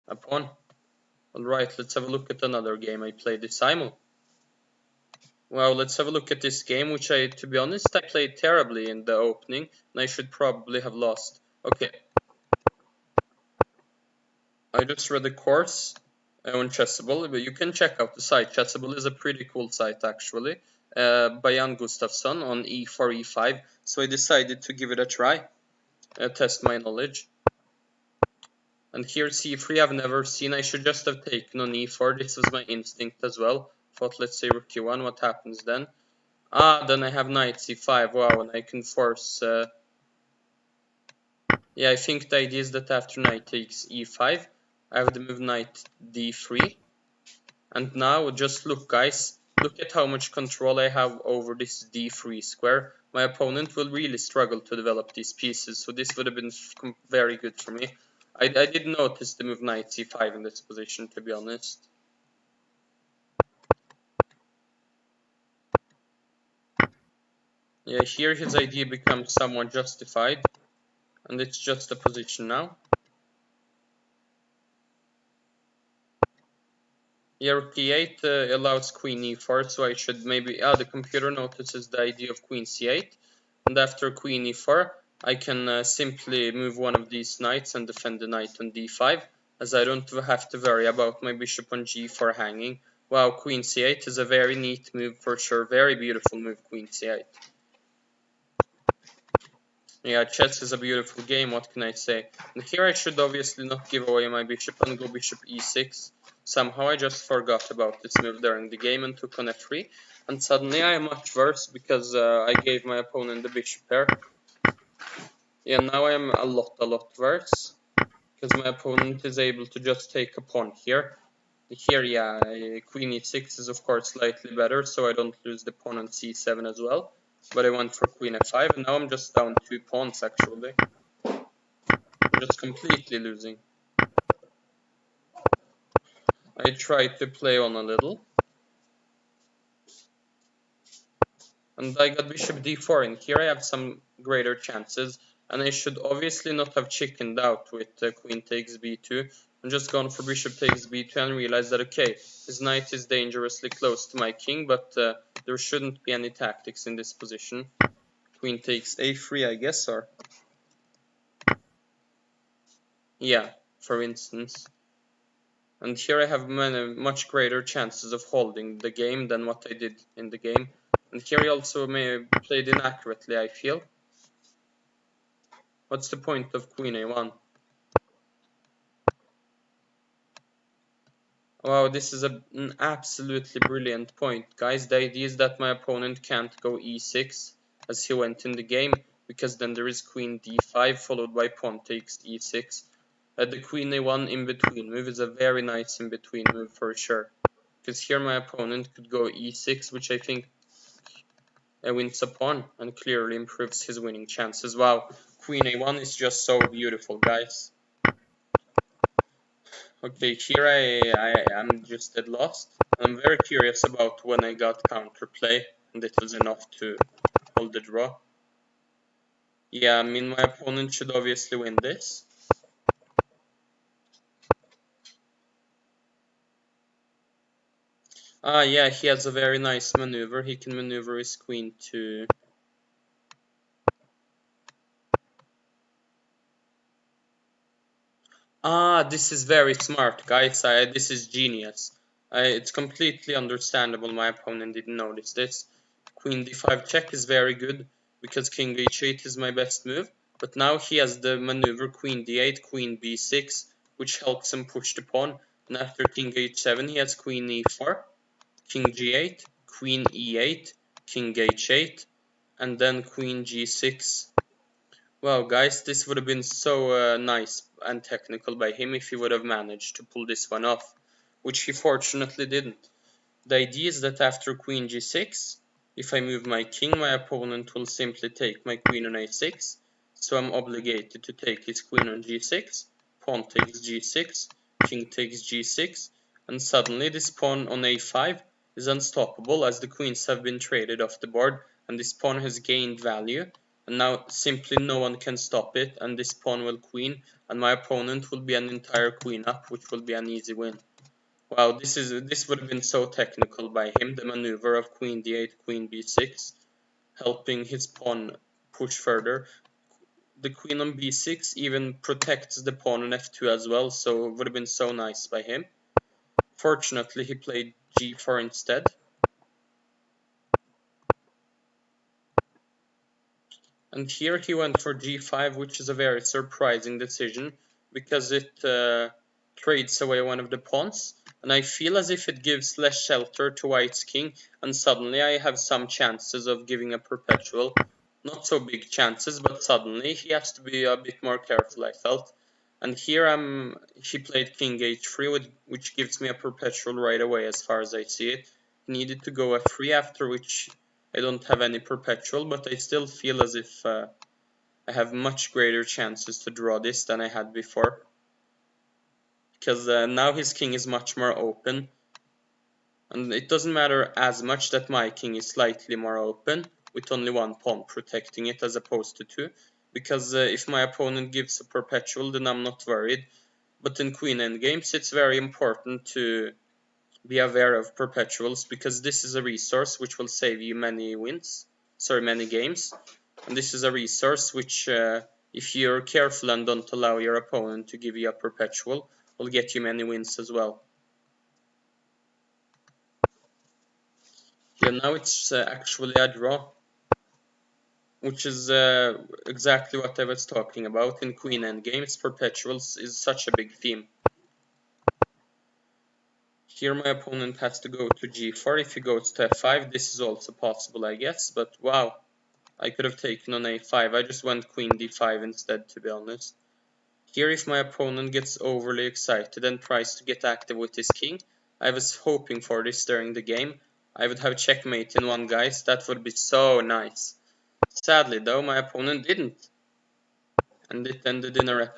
a pawn. Alright, let's have a look at another game I played, the simul. Well, let's have a look at this game, which to be honest, I played terribly in the opening, and I should probably have lost. Okay. I just read the course on Chessable, but you can check out the site. Chessable is a pretty cool site, actually, by Jan Gustafsson on e4, e5, so I decided to give it a try, test my knowledge. And here c3 I've never seen. I should just have taken on e4. This was my instinct as well. Thought, let's say rook e1, what happens then? Then I have knight c5. Wow, and I can force... yeah, I think the idea is that after knight takes e5, I have the move knight d3. And now, just look guys, look at how much control I have over this d3 square. My opponent will really struggle to develop these pieces, so this would have been very good for me. I did notice the move knight c5 in this position, to be honest. Yeah, here his idea becomes somewhat justified, and it's just a position now. Yeah, rook e8 allows queen e4, so I should maybe... the computer notices the idea of queen c8, and after queen e4, I can simply move one of these knights and defend the knight on d5, as I don't have to worry about my bishop on g4 hanging. Wow, queen c8 is a very neat move for sure, very beautiful move, queen c8. Yeah, chess is a beautiful game, what can I say? And here I should obviously not give away my bishop and go bishop e6. Somehow I just forgot about this move during the game and took on f3. And suddenly I am much worse because I gave my opponent the bishop pair. Yeah, now I am a lot worse. Because my opponent is able to just take a pawn here. Here, yeah, queen e6 is of course slightly better, so I don't lose the pawn on c7 as well. But I went for queen f5, and now I'm just down 2 pawns actually. I'm just completely losing. I tried to play on a little. And I got bishop d4, and here I have some greater chances. And I should obviously not have chickened out with queen takes b2. I'm just gone for bishop takes b2 and realized that, okay, his knight is dangerously close to my king, but there shouldn't be any tactics in this position. Queen takes a3, I guess, or... yeah, for instance. And here I have much greater chances of holding the game than what I did in the game. And here I also played inaccurately, I feel. What's the point of queen a1? Wow, this is an absolutely brilliant point, guys. The idea is that my opponent can't go e6 as he went in the game, because then there is queen d5 followed by pawn takes e6. The queen a1 in-between move is a very nice in-between move for sure. Because here my opponent could go e6, which I think wins a pawn and clearly improves his winning chances. Wow, queen a1 is just so beautiful, guys. Okay, here I am just dead lost. I'm very curious about when I got counterplay, and it was enough to hold the draw. Yeah, I mean, my opponent should obviously win this. Yeah, he has a very nice maneuver. He can maneuver his queen to... this is very smart, guys. This is genius. It's completely understandable my opponent didn't notice this. Queen d5 check is very good, because king h8 is my best move. But now he has the maneuver queen d8, queen b6, which helps him push the pawn. And after king h7, he has queen e4, king g8, queen e8, king h8, and then queen g6. Wow, guys, this would have been so nice and technical by him if he would have managed to pull this one off, which he fortunately didn't. The idea is that after queen g6, if I move my king, my opponent will simply take my queen on a6, so I'm obligated to take his queen on g6, pawn takes g6, king takes g6, and suddenly this pawn on a5 is unstoppable as the queens have been traded off the board, and this pawn has gained value. and now simply no one can stop it, and this pawn will queen, and my opponent will be an entire queen up, which will be an easy win. Wow, this would have been so technical by him, the maneuver of queen d8, queen b6, helping his pawn push further. The queen on b6 even protects the pawn on f2 as well, so it would have been so nice by him. Fortunately, he played g4 instead. And here he went for g5, which is a very surprising decision, because it trades away one of the pawns, and I feel as if it gives less shelter to white's king, and suddenly I have some chances of giving a perpetual. Not so big chances, but suddenly he has to be a bit more careful, I felt. And here he played king h3, which gives me a perpetual right away as far as I see it. He needed to go f3, after which I don't have any perpetual, but I still feel as if I have much greater chances to draw this than I had before. Because now his king is much more open. And it doesn't matter as much that my king is slightly more open, with only one pawn protecting it as opposed to two. Because if my opponent gives a perpetual, then I'm not worried. But in queen endgames, it's very important to be aware of perpetuals, because this is a resource which will save you many many games. And this is a resource which, if you're careful and don't allow your opponent to give you a perpetual, will get you many wins as well. Yeah, now it's actually a draw, which is exactly what I was talking about. In queen endgames, perpetuals is such a big theme. Here my opponent has to go to g4. If he goes to f5, this is also possible, I guess, but wow. I could have taken on a5. I just went queen d5 instead, to be honest. Here, if my opponent gets overly excited and tries to get active with his king, I was hoping for this during the game. I would have checkmate in one, guys. That would be so nice. Sadly, though, my opponent didn't, and it ended in a repetition.